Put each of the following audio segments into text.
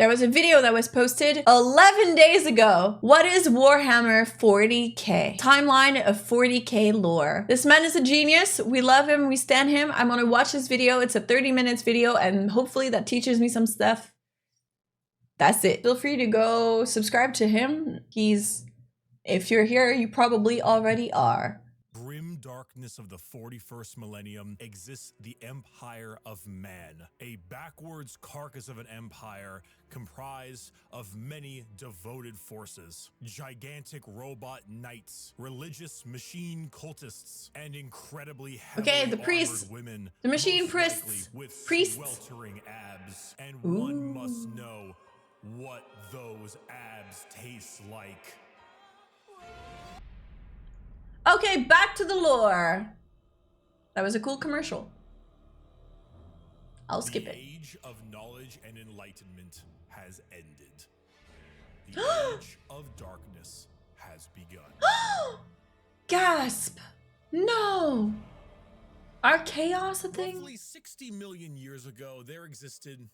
There was a video that was posted 11 days ago. What is Warhammer 40K? Timeline of 40K lore. This man is a genius. We love him. We stan him. I'm gonna watch this video. It's a 30 minutes video and hopefully that teaches me some stuff. That's it. Feel free to go subscribe to him. If you're here, you probably already are. Grim darkness of the 41st millennium exists the Empire of Man, a backwards carcass of an empire comprised of many devoted forces, gigantic robot knights, religious machine cultists, and incredibly heavily armored women. The machine priests with priests. sweltering abs, and one must know what those abs taste like. Okay, back to the lore. That was a cool commercial. I'll skip it. The age of knowledge and enlightenment has ended. The age of darkness has begun. Gasp! No! Are chaos a thing? Roughly 60 million years ago, there existed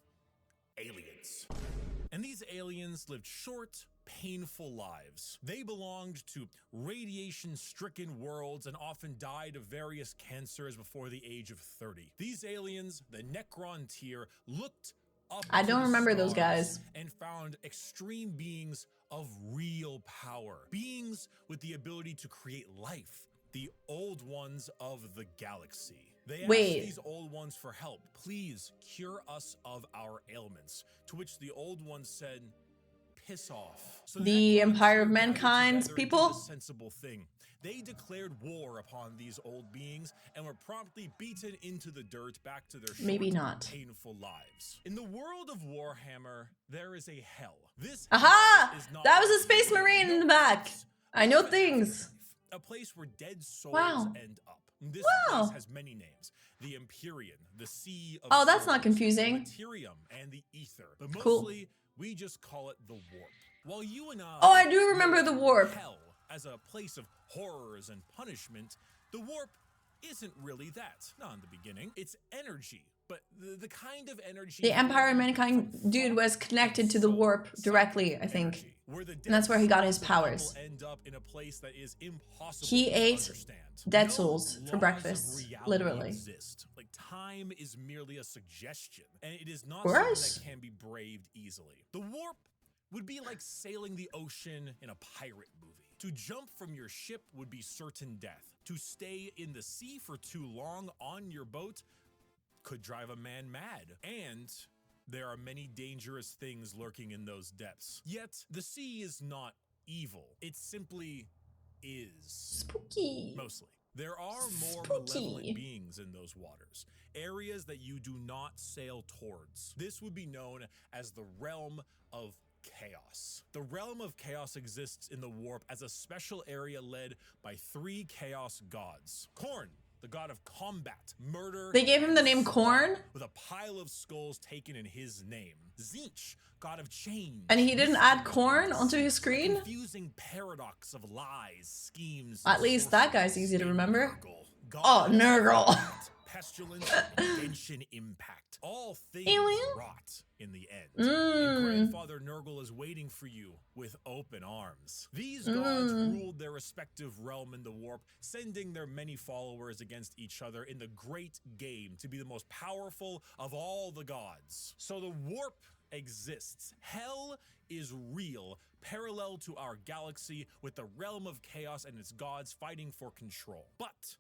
aliens. And these aliens lived short, painful lives. They belonged to radiation-stricken worlds and often died of various cancers before the age of 30. These aliens, the Necron tier, looked up I don't to the remember those stars guys. and found extreme beings of real power. Beings with the ability to create life. The old ones of the galaxy. They asked these old ones for help. Please cure us of our ailments. To which the old ones said, piss off. So the Empire of Mankind's people? Sensible thing. They declared war upon these old beings and were promptly beaten into the dirt back to their short, painful lives. In the world of Warhammer, there is a hell. This aha! Is not that was a space marine in the back. I know things. A place where dead souls end up. This place has many names. The Empyrean, the Sea of that's not confusing. The Materium, and the Ether. But mostly, we just call it the Warp. While you and I do remember the Warp. Hell as a place of horrors and punishment, the Warp isn't really that. Not in the beginning. It's energy. But the kind of energy... The Empire of Mankind dude was connected to the Warp directly, I think. And that's where he got his powers. End up in a place that is impossible he ate to understand. dead souls for breakfast, literally. Like time is merely a suggestion, and it is not something that can be braved easily. The Warp would be like sailing the ocean in a pirate movie. To jump from your ship would be certain death. To stay in the sea for too long on your boat could drive a man mad. And there are many dangerous things lurking in those depths. Yet, the sea is not evil. It simply is. Spooky. Mostly. There are more malevolent beings in those waters. Areas that you do not sail towards. This would be known as the Realm of Chaos. The Realm of Chaos exists in the Warp as a special area led by 3 chaos gods. Khorne, the god of combat, murder. They gave him the name Khorne? With a pile of skulls taken in his name. Tzeentch, god of change. And he didn't add Khorne onto his screen? Confusing paradox of lies, schemes. At least that guy's easy to remember. Nurgle. Pestilence and Genshin impact. All things rot in the end. And Grandfather Nurgle is waiting for you with open arms. These gods ruled their respective realm in the Warp, sending their many followers against each other in the great game to be the most powerful of all the gods. So the Warp exists. Hell is real, parallel to our galaxy, with the Realm of Chaos and its gods fighting for control. But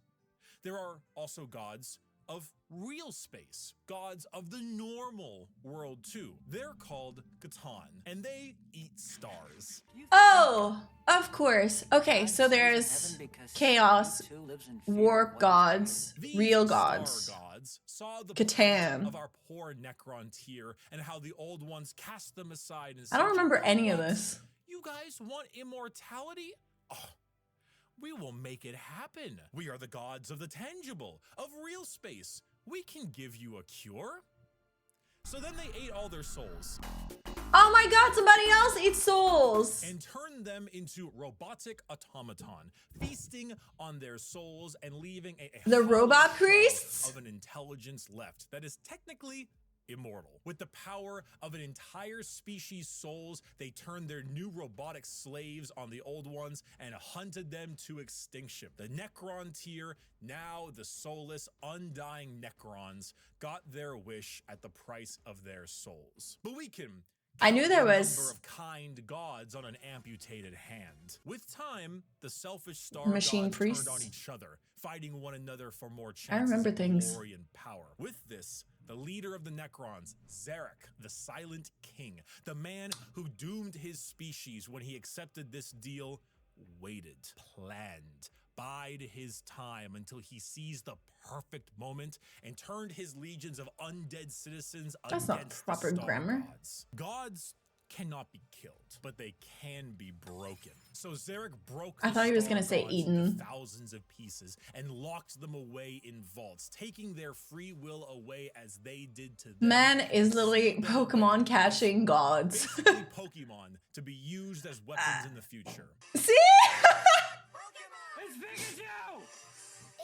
there are also gods of real space, gods of the normal world too. They're called Catan, and they eat stars. Oh, of course. Okay, so there's chaos, warp gods, real gods. Saw the Catan. Of our poor Necron tier and how the old ones cast them aside and I don't remember any of this. You guys want immortality? Oh, we will make it happen. We are the gods of the tangible, of real space. We can give you a cure. So then they ate all their souls. Oh my god, somebody else eats souls! And turned them into robotic automaton, feasting on their souls and leaving a the robot priests of an intelligence left that is technically immortal. With the power of an entire species' souls, they turned their new robotic slaves on the old ones and hunted them to extinction. The Necron tier, now the soulless, undying Necrons, got their wish at the price of their souls. But we can I knew there number was of kind gods on an amputated hand. With time, the selfish star machine gods priests. turned on each other, fighting one another for more chances I remember of things. glory and power. With this, the leader of the Necrons, Zarek, the Silent King, the man who doomed his species when he accepted this deal, waited, planned, bide his time until he seized the perfect moment and turned his legions of undead citizens That's against not proper the star grammar. gods. Gods cannot be killed, but they can be broken. So Zarek broke I the thought he was star gonna say gods eaten. into thousands of pieces and locked them away in vaults, taking their free will away as they did to them. Man is literally Sealed them Pokemon away. catching gods. Basically Pokemon to be used as weapons in the future. See? It's Pikachu!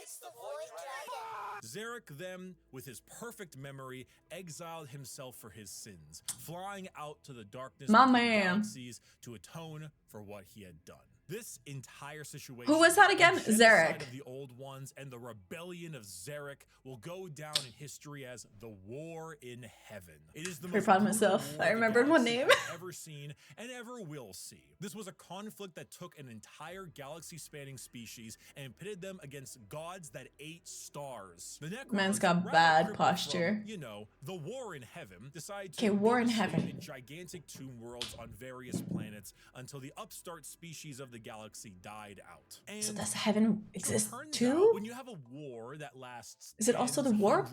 It's the Void Dragon. Zarek then, with his perfect memory, exiled himself for his sins, flying out to the darkness My of the man. galaxies to atone for what he had done. This entire situation, Who was that again? the genocide Zarek. of the old ones and the rebellion of Zarek will go down in history as the War in Heaven. It is the Very most proud of brutal myself. war I the remembered one galaxy name. has ever seen and ever will see. This was a conflict that took an entire galaxy-spanning species and pitted them against gods that ate stars. The Necrons, Man's got rather bad crippled posture. from, you know, the War in Heaven, decided Okay, to War in devastate Heaven. in gigantic tomb worlds on various planets until the upstart species of the galaxy died out. And So does heaven so it exist turns too? out when you have a war that lasts Is it also tens, the warp?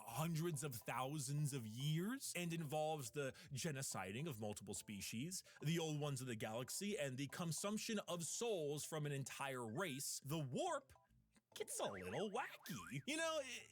hundreds of thousands of years and involves the genociding of multiple species, the old ones of the galaxy, and the consumption of souls from an entire race, the warp gets a little wacky. You know,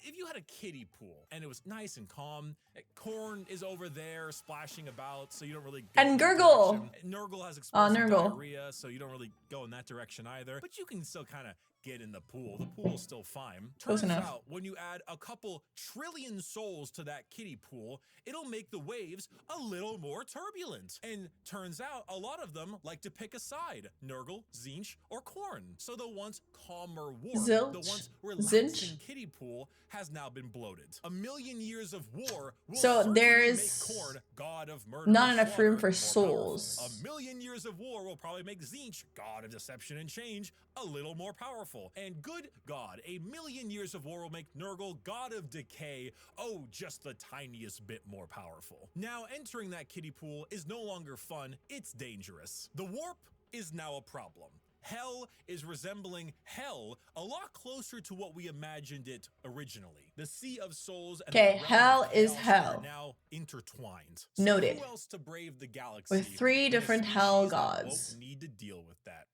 if you had a kiddie pool and it was nice and calm, Corn is over there splashing about, so you don't really go And in that Gurgle. direction. Nurgle has explosive Nurgle. diarrhea, so you don't really go in that direction either. But you can still kind of get in the pool. The pool's still fine. Close Turns enough. out, when you add a couple trillion souls to that kiddie pool, it'll make the waves a little more turbulent. And turns out, a lot of them like to pick a side. Nurgle, Zinch, or Corn. So the once calmer warp, Zilch, the once relaxing Zinch. kiddie pool, has now been bloated. A million years of war will So certainly there's make Corn god of murder not and enough room slaughter for more powerful. souls. A million years of war will probably make Zinch, god of deception and change, a little more powerful. And good God, a million years of war will make Nurgle, god of decay, oh, just the tiniest bit more powerful. Now, entering that kiddie pool is no longer fun, it's dangerous. The warp is now a problem. Hell is resembling hell a lot closer to what we imagined it originally. The Sea of Souls and Okay, the realm hell of is chaos hell. are now intertwined. So Noted. who else to brave the galaxy With 3 than a different species hell that gods. won't need to deal with that.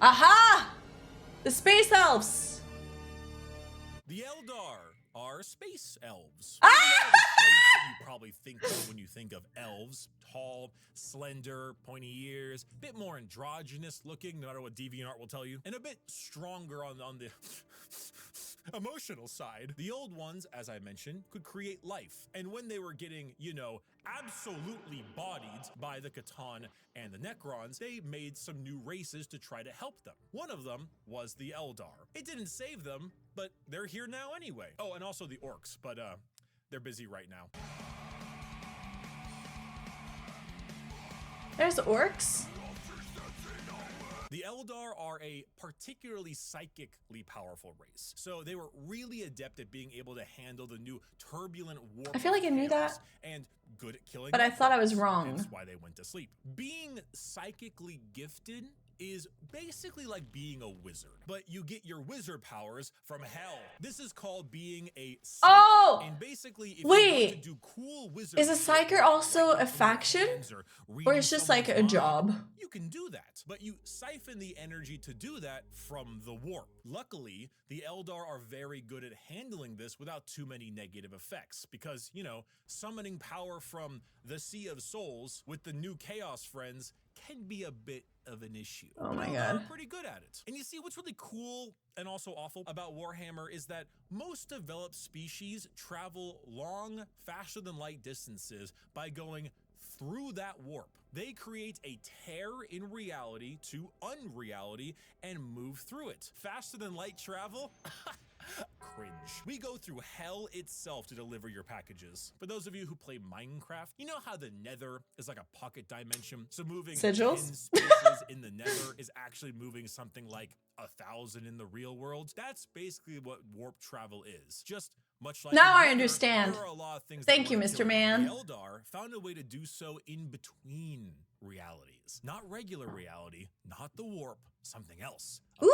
Aha! The space elves! The Eldar are space elves. Ah! These are the traits that you probably think of when you think of elves. Tall, slender, pointy ears, bit more androgynous looking, no matter what DeviantArt will tell you, and a bit stronger on the emotional side. The old ones, as I mentioned, could create life. And when they were getting, you know, absolutely bodied by the Catan and the Necrons, they made some new races to try to help them. One of them was the Eldar. It didn't save them, but they're here now anyway. Oh, and also the Orcs, but they're busy right now. There's orcs. The Eldar are a particularly psychically powerful race, so they were really adept at being able to handle the new turbulent warp. I feel like I knew chaos that, and good at killing. but I thought I was Necrons. wrong. That's why they went to sleep. Being psychically gifted is basically like being a wizard, but you get your wizard powers from hell. This is called being a psychic. Oh! And basically, if Wait. you want to do cool wizard Is a shit, psyker also like a faction? or Or reading it's just like a someone's mind, job? you can do that, but you siphon the energy to do that from the warp. Luckily, the Eldar are very good at handling this without too many negative effects because, you know, summoning power from the Sea of Souls with the new Chaos friends can be a bit of an issue. Oh my But God. they're pretty good at it. And you see, what's really cool and also awful about Warhammer is that most developed species travel long, faster than light distances by going through that warp. They create a tear in reality to unreality and move through it. Faster than light travel? Cringe. We go through hell itself to deliver your packages. For those of you who play Minecraft, you know how the nether is like a pocket dimension? So moving 10 Sigils? spaces in the nether is actually moving something like 1,000 in the real world. That's basically what warp travel is. Just much like Now in the I nether, understand. there are a lot of things Thank that you, wanna Mr. kill Man. The Eldar found a way to do so in between realities. Not regular reality, not the warp, something else. A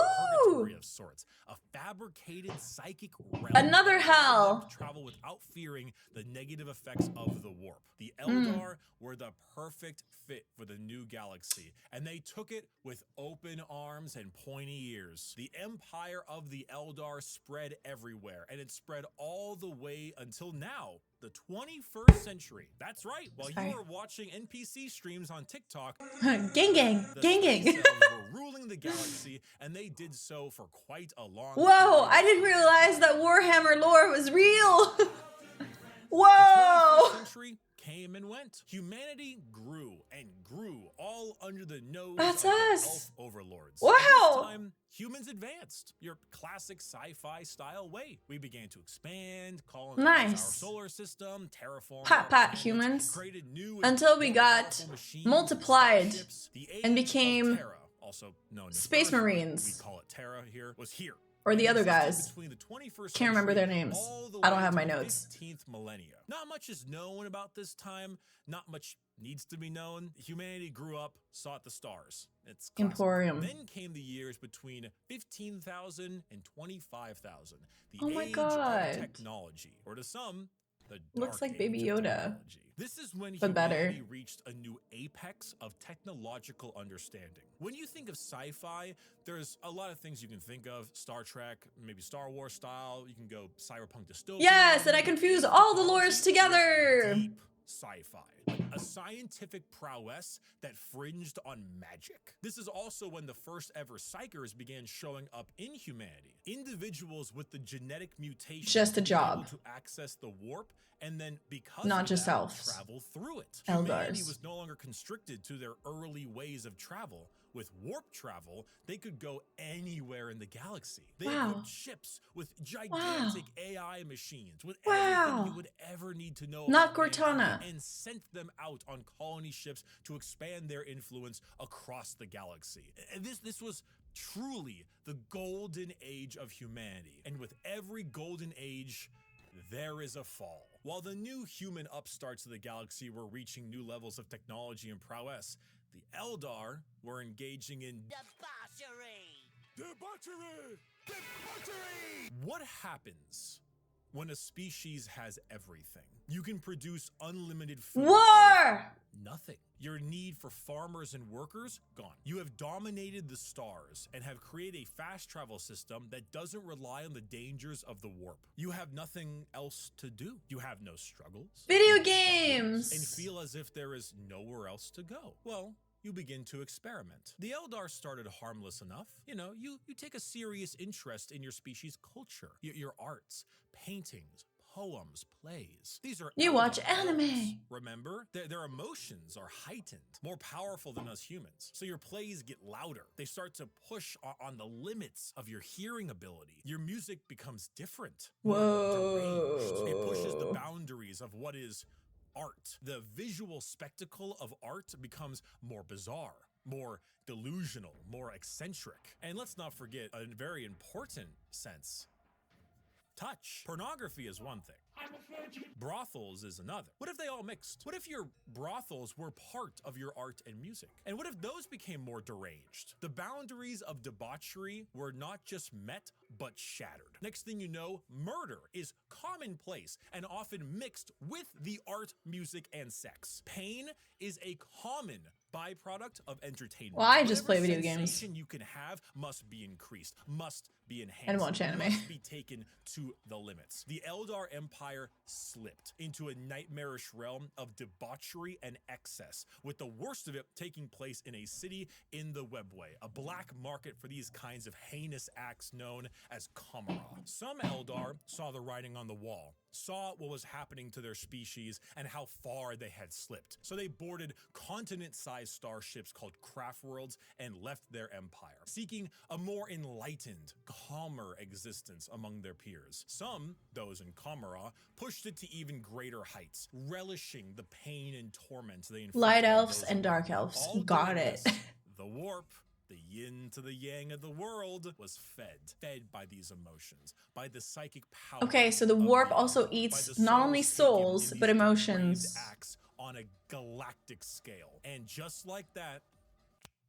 purgatory of sorts. A fabricated psychic realm. Another that allowed them hell. to travel without fearing the negative effects of the warp. The Eldar were the perfect fit for the new galaxy, and they took it with open arms and pointy ears. The empire of the Eldar spread everywhere, and it spread all the way until now, the 21st century. That's right. While you were watching NPC streams on TikTok, Gang gang. the Gang space gang. elves were ruling the galaxy, and they did so for quite a long Whoa, period I of didn't time. realize that Warhammer lore was real. The 21st Whoa. century came and went. Humanity grew and grew all under the nose That's of the us. elf overlords. Wow. At this time, humans advanced. Your classic sci-fi style way. We began to expand, colonize Nice. our solar system, terraform Pat our pat planet, humans. created new and Until we more got powerful machines multiplied and starships. The and age of became Terra, also known as Space Earth, Marines. we call it Terra here, was here. Or the It other existed guys. between the 21st Can't remember century their names. all the I don't way have to my the notes. 15th millennia. Not much is known about this time. Not much needs to be known. Humanity grew up, sought the stars. It's classic. Emporium. Then came the years between 15,000 and 25,000. The Oh my age God. of technology, or to some, the Looks dark like Baby age of Yoda. technology. This is when But better. humanity reached a new apex of technological understanding. When you think of sci-fi, there's a lot of things you can think of. Star Trek, maybe Star Wars style. You can go cyberpunk dystopia. Yes, and I confuse all the lores together. Deep sci-fi, a scientific prowess that fringed on magic. This is also when the first ever psychers began showing up in humanity. Individuals with the genetic mutation Just a were job. able to access the warp, and then because Not of just that, elves. travel through it. Eldars. Humanity was no longer constricted to their early ways of travel. With warp travel, they could go anywhere in the galaxy. They Wow. equipped ships with gigantic AI machines, with Wow. everything you would ever need to know Not about mankind, Cortana. and sent them out on colony ships to expand their influence across the galaxy. And this was truly the golden age of humanity. And with every golden age, there is a fall. While the new human upstarts of the galaxy were reaching new levels of technology and prowess, the Eldar were engaging in debauchery! What happens when a species has everything? You can produce unlimited food. War. Nothing. Your need for farmers and workers, gone. You have dominated the stars and have created a fast travel system that doesn't rely on the dangers of the warp. You have nothing else to do. You have no struggles. Video no games. and feel as if there is nowhere else to go. Well, you begin to experiment. The Eldar started harmless enough. You know, you take a serious interest in your species' culture, your arts, paintings, poems, plays. These are You watch Eldar anime. elves. Remember? Their emotions are heightened, more powerful than us humans. So your plays get louder. They start to push on the limits of your hearing ability. Your music becomes different, more deranged. It pushes the Whoa. boundaries of what is art. The visual spectacle of art becomes more bizarre, more delusional, more eccentric. And let's not forget a very important sense. Touch. Pornography is one thing. Brothels is another. What if they all mixed? What if your brothels were part of your art and music? And what if those became more deranged? The boundaries of debauchery were not just met, but shattered. Next thing you know, murder is commonplace and often mixed with the art, music, and sex. Pain is a common byproduct of entertainment. Well, I just play Whatever video games. sensation you can have must be increased, must be enhanced, And watch anime. must be taken to the limits. The Eldar Empire slipped into a nightmarish realm of debauchery and excess, with the worst of it taking place in a city in the Webway, a black market for these kinds of heinous acts known as Kamara. Some Eldar saw the writing on the wall, saw what was happening to their species and how far they had slipped. So they boarded continent-sized starships called craft worlds and left their empire, seeking a more enlightened, calmer existence among their peers. Some, those in Kamara, pushed it to even greater heights, relishing the pain and torment they inflicted Light on elves those and dark around them. elves. All Got doing it. this, the warp, the yin to the yang of the world, was fed by these emotions, by the psychic power. Okay, so the of warp the also Eldar, by eats the not only souls souls, taken in but these emotions. depraved acts on a galactic scale. And just like that,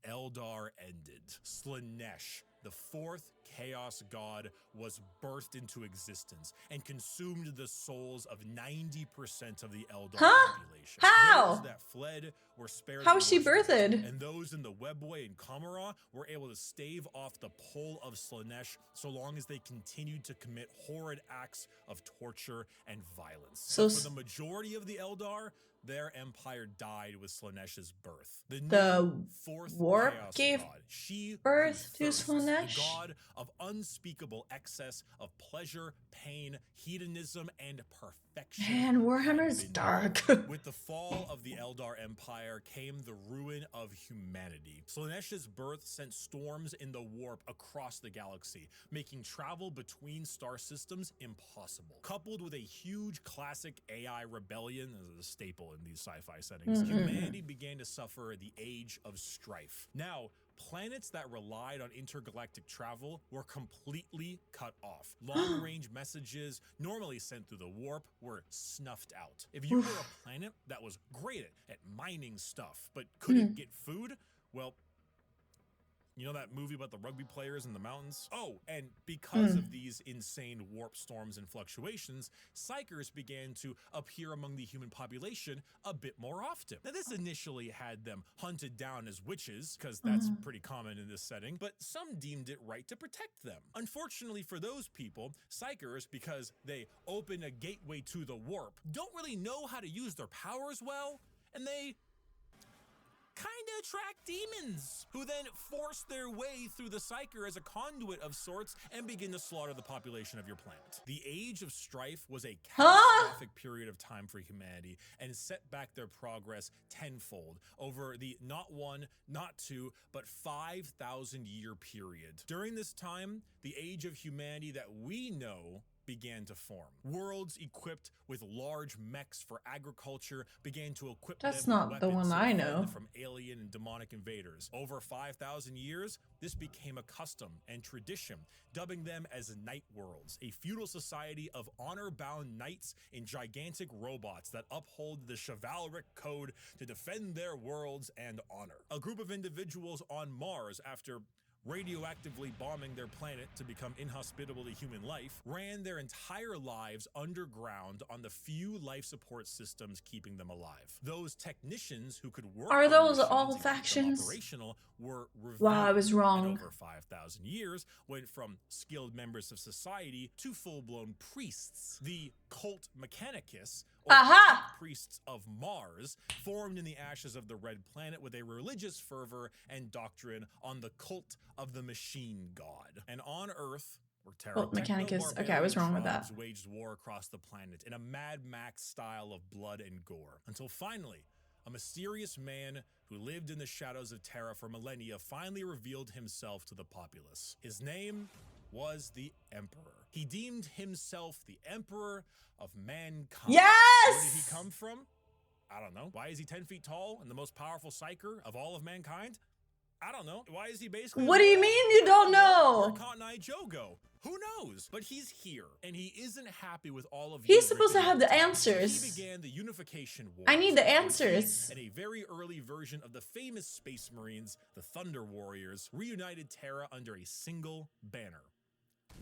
Eldar ended. Slaanesh, the fourth chaos god, was birthed into existence and consumed the souls of 90% of the Eldar population. How? Those that fled were spared. How the was she worst of it, birthed? and those in the Webway and Kamara were able to stave off the pull of Slaanesh so long as they continued to commit horrid acts of torture and violence. So But for the majority of the Eldar, their empire died with Slaanesh's birth. The new fourth warp chaos gave god, she birth who to thirsts, Slaanesh? the god of unspeakable excess of pleasure, pain, hedonism, and perfection. Man, Warhammer had is been dark. born. With the fall of the Eldar Empire came the ruin of humanity. Slaanesh's birth sent storms in the warp across the galaxy, making travel between star systems impossible. Coupled with a huge classic AI rebellion, as a staple in these sci-fi settings, humanity began to suffer the age of strife. Now, planets that relied on intergalactic travel were completely cut off. Long-range messages normally sent through the warp were snuffed out. If you were a planet that was great at mining stuff but couldn't get food, well, you know that movie about the rugby players in the mountains? Oh, and because of these insane warp storms and fluctuations, psychers began to appear among the human population a bit more often. Now, this initially had them hunted down as witches, because that's pretty common in this setting, but some deemed it right to protect them. Unfortunately for those people, psychers, because they open a gateway to the warp, don't really know how to use their powers well, and they kinda attract demons, who then force their way through the psyker as a conduit of sorts and begin to slaughter the population of your planet. The Age of Strife was a catastrophic period of time for humanity and set back their progress tenfold over the not one, not two, but 5,000 year period. During this time, the age of humanity that we know began to form. Worlds equipped with large mechs for agriculture began to equip That's them with not the weapons one to I defend know. from alien and demonic invaders. Over 5,000 years, this became a custom and tradition, dubbing them as night worlds, a feudal society of honor-bound knights in gigantic robots that uphold the chivalric code to defend their worlds and honor. A group of individuals on Mars, after radioactively bombing their planet to become inhospitable to human life, ran their entire lives underground on the few life support systems keeping them alive. Those technicians who could work Are on the those machines all and keep them factions? operational were revered. Wow, I was And wrong. over 5,000 years, went from skilled members of society to full-blown priests. The cult Mechanicus, or Aha! priests of Mars, formed in the ashes of the Red Planet with a religious fervor and doctrine on the cult of the Machine God. And on Earth, where Cult Mechanicus. Okay, I was wrong with that. waged war across the planet in a Mad Max style of blood and gore, until finally, a mysterious man who lived in the shadows of Terra for millennia finally revealed himself to the populace. His name was the Emperor. He deemed himself the Emperor of mankind. Yes! Where did he come from? I don't know. Why is he 10 feet tall and the most powerful psyker of all of mankind? I don't know. Why is he basically— What do you mean you don't know? Where Cotton Eye Joe go? Who knows? But he's here, and he isn't happy with all of He's you supposed to ripping have the him. answers. He began the Unification War. I need the where he answers. and a very early version of the famous Space Marines, the Thunder Warriors, reunited Terra under a single banner: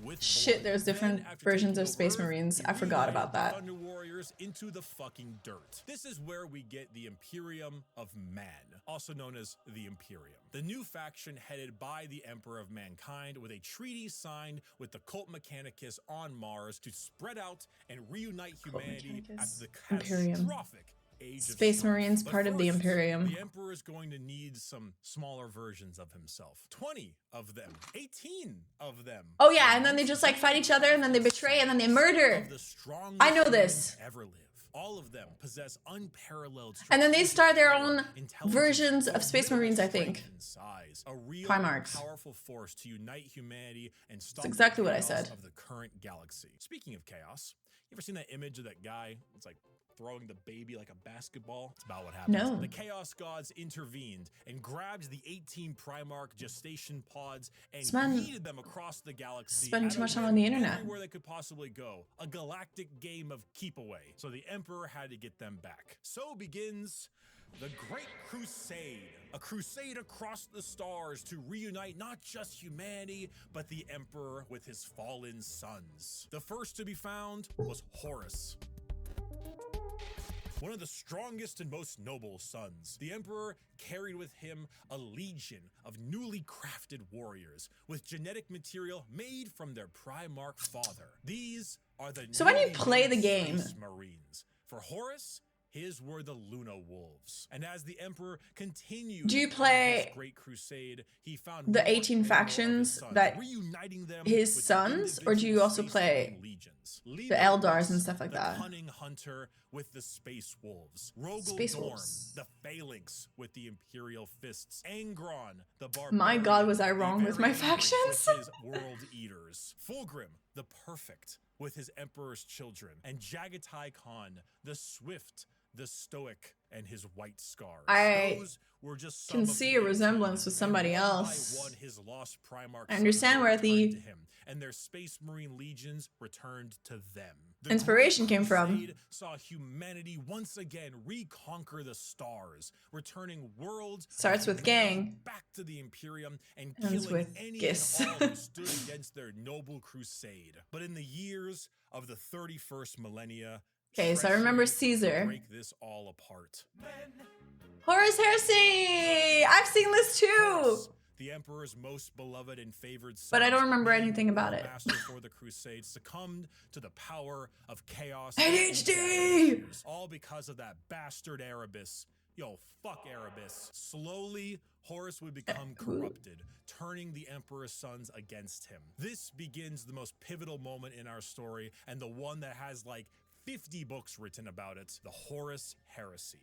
with Shit, blood. there's different Then, after versions taking of Space over Earth, Marines. he I forgot reunited about the that. Thunder Warriors into the fucking dirt. This is where we get the Imperium of Man, also known as the Imperium. The new faction headed by the Emperor of Mankind, with a treaty signed with the Cult Mechanicus on Mars to spread out and reunite humanity after the Imperium. catastrophic Age Space of Strife. Marines, But part of the first, Imperium. The Emperor is going to need some smaller versions of himself. 20 of them, 18 of them. Oh yeah, and then they just like fight each other, and then they betray, and then they murder. Of the strongest I know this. humans ever live. All of them possess unparalleled. And then they start their power, own intelligence, versions of with Space minimal Marines, I strength think. and size. A real Primarchs. powerful force to unite humanity and stop That's exactly the what I chaos said. of the current galaxy. Speaking of chaos, you ever seen that image of that guy? It's like throwing the baby like a basketball. It's about what happened. No. The Chaos Gods intervened and grabbed the 18 Primarch gestation pods and yeeted them across the galaxy. Spending at too a much time whim on the internet. Everywhere they could possibly go. A galactic game of keep away. So the Emperor had to get them back. So begins the Great Crusade, a crusade across the stars to reunite not just humanity, but the Emperor with his fallen sons. The first to be found was Horus, one of the strongest and most noble sons. The Emperor carried with him a legion of newly crafted warriors with genetic material made from their Primarch father. These are the So when you newly play made the game- Space Marines. For Horus, his were the Luna Wolves. And as the Emperor continued Do you on play his great crusade, he found the more 18 and more of his factions sons, that reuniting them his with their sons, or do you individual also Space play Marine legions. the Leader Eldars Rex, and stuff like the that? cunning hunter with the Space Wolves. Rogel Space Dorn, Wolves. the Phalanx with the Imperial Fists. Angron, the Barbarian. My God, was I the wrong with my very angry factions? With his World Eaters. Fulgrim, the Perfect with his Emperor's Children. And Jagatai Khan, the Swift, the Stoic, and his White Scars. I Those were just can some of see the a resemblance 18, with somebody and one else. by one, his lost Primarch I understand sons where returned the to him, and their Space Marine legions returned to them. The inspiration Great came from. Crusade saw humanity once again reconquer the stars, returning worlds of Starts with humanity gang. back to the Imperium and Ends killing with any Gis. and all who stood against their noble crusade. But in the years of the 31st millennia, Okay, so I remember treachery would Caesar. break this all apart. Horus Heresy! I've seen this too! Horus, the Emperor's most beloved and favored son, But I don't remember named anything about War it. Master for the Crusade, succumbed to the power of chaos. ADHD! and issues, all because of that bastard Erebus. Yo, fuck Erebus. Slowly, Horus would become corrupted, turning the Emperor's sons against him. This begins the most pivotal moment in our story, and the one that has like 50 books written about it, the Horus Heresy.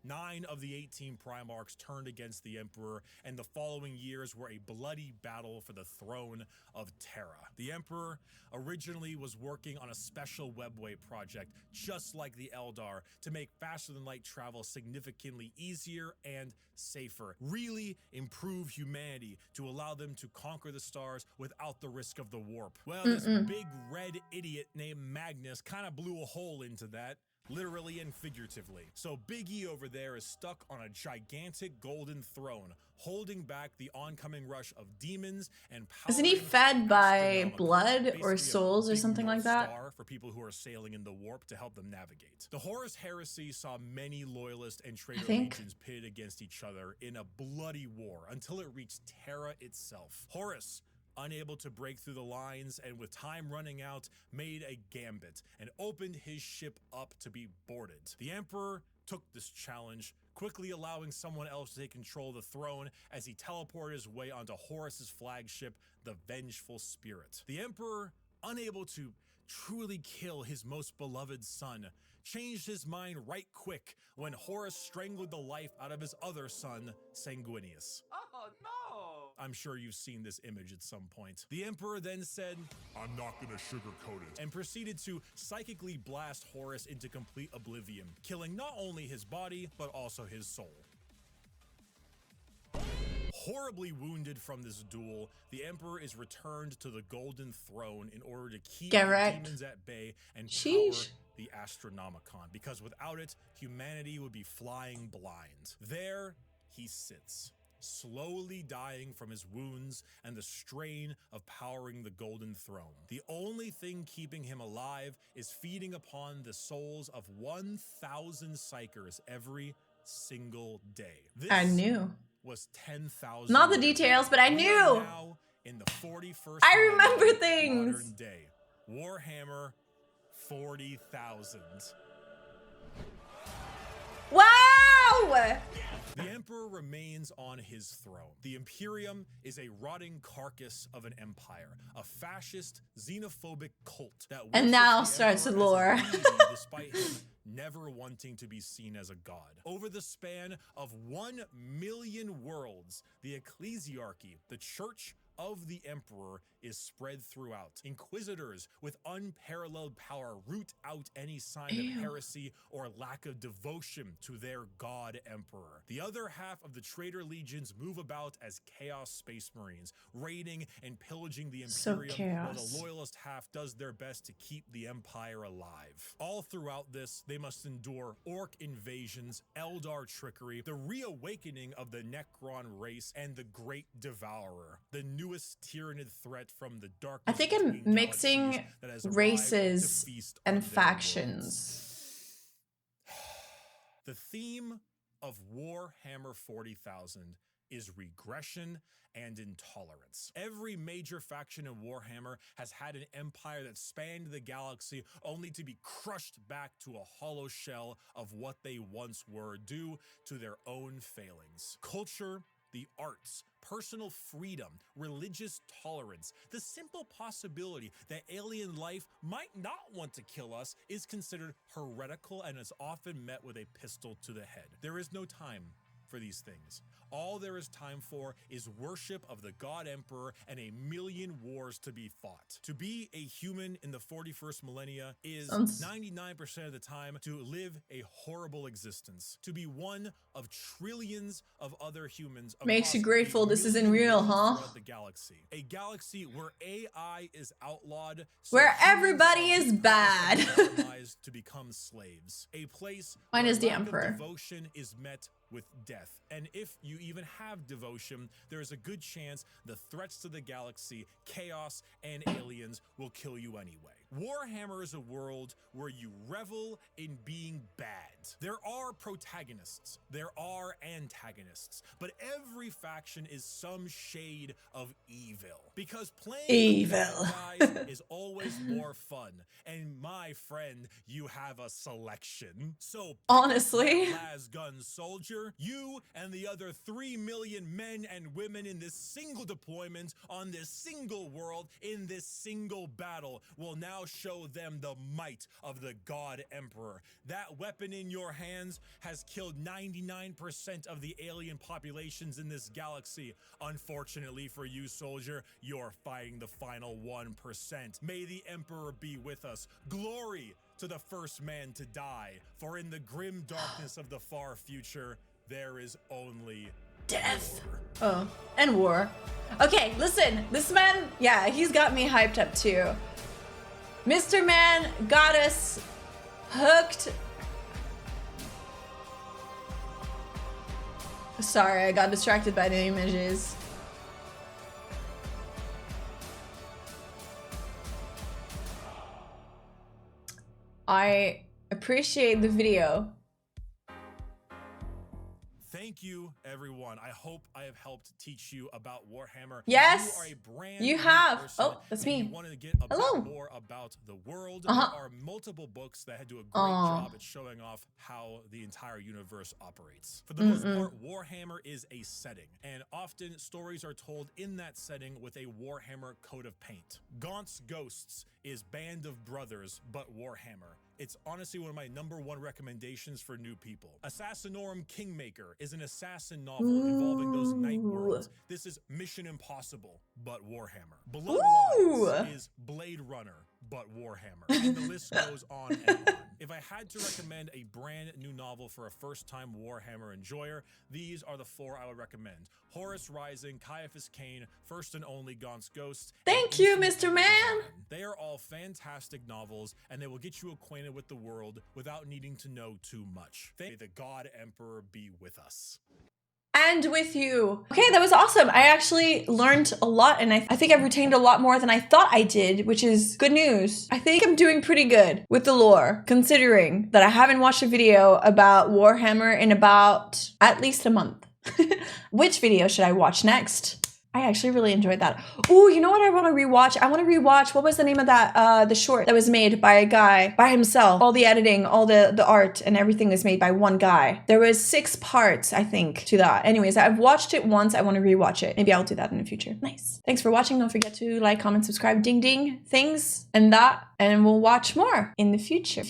9 of the 18 Primarchs turned against the Emperor, and the following years were a bloody battle for the throne of Terra. The Emperor originally was working on a special webway project, just like the Eldar, to make faster-than-light travel significantly easier and safer. Really improve humanity to allow them to conquer the stars without the risk of the warp. Well, this big red idiot named Magnus kind of blew a hole into that, literally and figuratively. So Big E over there is stuck on a gigantic golden throne, holding back the oncoming rush of demons and power. Isn't he fed by blood or souls or something like that? For people who are sailing in the warp to help them navigate. The Horus Heresy saw many loyalist and traitor legions pitted against each other in a bloody war until it reached Terra itself. Horus, unable to break through the lines and with time running out, made a gambit and opened his ship up to be boarded. The Emperor took this challenge, quickly allowing someone else to take control of the throne as he teleported his way onto Horus's flagship, the Vengeful Spirit. The Emperor, unable to truly kill his most beloved son, changed his mind right quick when Horus strangled the life out of his other son, Sanguinius. Oh no! I'm sure you've seen this image at some point. The Emperor then said, "I'm not gonna sugarcoat it," and proceeded to psychically blast Horus into complete oblivion, killing not only his body, but also his soul. Horribly wounded from this duel, the Emperor is returned to the Golden Throne in order to keep the demons at bay and power the Astronomicon, because without it, humanity would be flying blind. There he sits, slowly dying from his wounds and the strain of powering the Golden Throne. The only thing keeping him alive is feeding upon the souls of 1,000 psychers every single day. This I knew. was 10,000 Not the years details, ago. but I We are knew. now in the 41st I remember millennium, things. modern day. Warhammer 40,000. Wow! The Emperor remains on his throne. The Imperium is a rotting carcass of an empire, a fascist, xenophobic cult that And now worships the starts the Emperor as a lore. deity despite him never wanting to be seen as a god. Over the span of 1 million worlds, the ecclesiarchy, the church of the Emperor, is spread throughout. Inquisitors with unparalleled power root out any sign Ew. of heresy or lack of devotion to their god Emperor. The other half of the traitor legions move about as Chaos Space Marines, raiding and pillaging the So Imperium, while chaos. the loyalist half does their best to keep the Empire alive. All throughout this, they must endure Orc invasions, Eldar trickery, the reawakening of the Necron race, and the Great Devourer, the newest tyrannid threat from the darkness. I think I'm between mixing galaxies that has arrived races to feast and on their factions. worlds. The theme of Warhammer 40,000 is regression and intolerance. Every major faction in Warhammer has had an empire that spanned the galaxy only to be crushed back to a hollow shell of what they once were due to their own failings. Culture, the arts, personal freedom, religious tolerance, the simple possibility that alien life might not want to kill us is considered heretical and is often met with a pistol to the head. There is no time for these things. All there is time for is worship of the God Emperor and a million wars to be fought. To be a human in the 41st millennia is 99% of the time to live a horrible existence. To be one of trillions of other humans Makes you across grateful a this isn't million real, worlds huh? throughout the galaxy. A galaxy where AI is outlawed, Where humans everybody are is repurposed bad. and optimized to become slaves. A place Mine where is the lack of Emperor. devotion is met with death. And if you even have devotion, there is a good chance the threats to the galaxy, chaos, and aliens will kill you anyway. Warhammer is a world where you revel in being bad. There are protagonists, there are antagonists, but every faction is some shade of evil. Because playing Evil. the bad guys is always more fun. And my friend, you have a selection. So pick up Honestly. that las gun soldier. You and the other 3 million men and women in this single deployment on this single world in this single battle will now show them the might of the God Emperor. That weapon in your hands has killed 99% of the alien populations in this galaxy. Unfortunately for you, soldier, you're fighting the final 1%. May the Emperor be with us. Glory to the first man to die, for in the grim darkness of the far future, there is only Death. war. Oh, and war. Okay, listen, this man, yeah, he's got me hyped up too. Mr. Man got us hooked. Sorry, I got distracted by the images. I appreciate the video. Thank you, everyone. I hope I have helped teach you about Warhammer. Yes, If you are a brand you new have. person Oh, that's and me. You wanted to get a Hello. bit more about the world. Uh-huh. There are multiple books that do a great Aw. job at showing off how the entire universe operates. For the most part, Warhammer is a setting, and often stories are told in that setting with a Warhammer coat of paint. Gaunt's Ghosts is Band of Brothers, but Warhammer. It's honestly one of my #1 recommendations for new people. Assassinorum Kingmaker is an assassin novel involving those night worlds. This is Mission Impossible, but Warhammer. Bloodlines is Blade Runner, but Warhammer. And the list goes on and on. If I had to recommend a brand new novel for a first-time Warhammer enjoyer, these are the 4 I would recommend. Horus Rising, Caiaphas Cain, First and Only Gaunt's Ghost. Thank you, Mr. Man. They are all fantastic novels, and they will get you acquainted with the world without needing to know too much. May the God Emperor be with us. and with you. Okay, that was awesome. I actually learned a lot, and I think I've retained a lot more than I thought I did, which is good news. I think I'm doing pretty good with the lore, considering that I haven't watched a video about Warhammer in about at least a month. Which video should I watch next? I actually really enjoyed that. Ooh, you know what I want to rewatch? I want to rewatch, what was the name of that, the short that was made by a guy by himself? All the editing, all the art and everything was made by one guy. There was 6 parts, I think, to that. Anyways, I've watched it once. I want to rewatch it. Maybe I'll do that in the future. Nice. Thanks for watching. Don't forget to like, comment, subscribe, ding, ding, things and that. And we'll watch more in the future.